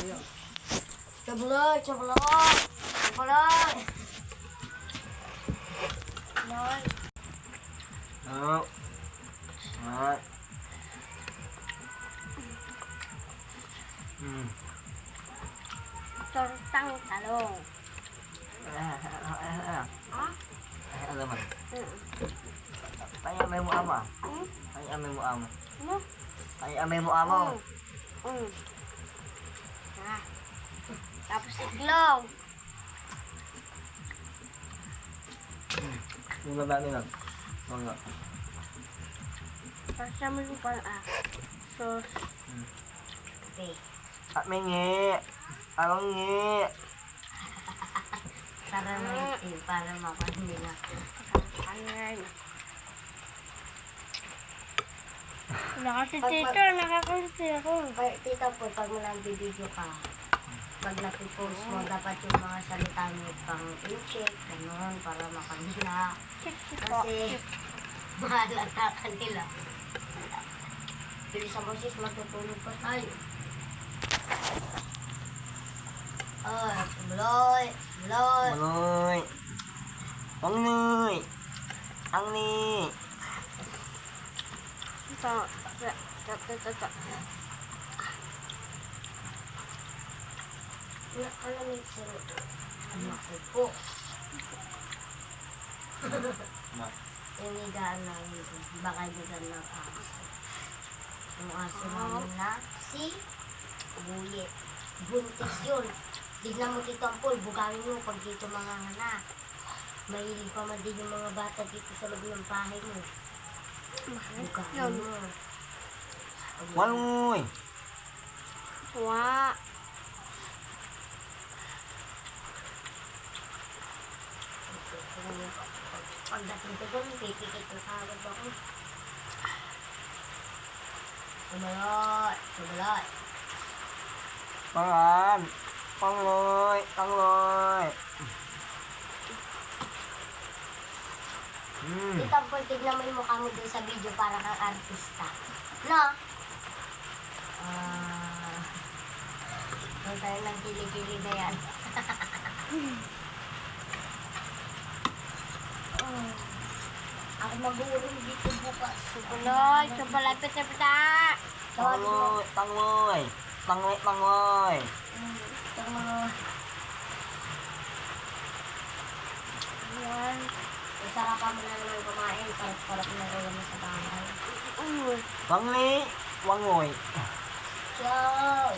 Sablay, sablay. Sablay. Sablay. Oh. Ah. Tortang talong. Ah. Ha? Ay, alam mo. Hmm. Ay, amay mo ama. Hmm? Ay, amay mo ama. Ano? Ay, amay mo ama. Ah. Tapos iglog. Yung baba nila. Mga. Kasama mo pa sauce. Okay. At may ngi. Arang ngi. Para maitim, para makanila. Ayan. Wala kasi tita, nakakaliti ako. Tita po, pag mo nagbibideo ka, pag napipost mo, dapat yung mga salita mo pang in-check, ganun, para makanila. Kasi, mahalata kanila. Bilis ako sis, matutulog pa tayo. Ay, buloy, buloy. Maloy. Ang ni. Ang ni. Ito. Alam mo sir, ano po? Yung higaan namin, baka higaan ng aso. Yung aso namin na si Buye. Buntis yun. Tignan mo dito ang pool, bugawin mo pag dito mga anak. Mahilig pa man din yung mga bata dito sa loob ng bahay mo. Bugawin mo. Maloy. Wa. Pagdating ko doon, pipikit na kagad ako. Sumalot, sumalot. Pangan. Pangloy. Pangloy. Dito po, tignan mo yung mukha mo dun sa video para kang artista. No? Doon tayo ng kilikili na yan. Ako mag-uulong dito bukas. Sukulay, sukulay, pita-pita. Pangloy. Pangloy. Pangloy. Pangloy. Ayan. Sarapan mo na naman kumain. Sarap-sarap na rin naman sa bahay. Pangli. Wangoy. Ciao!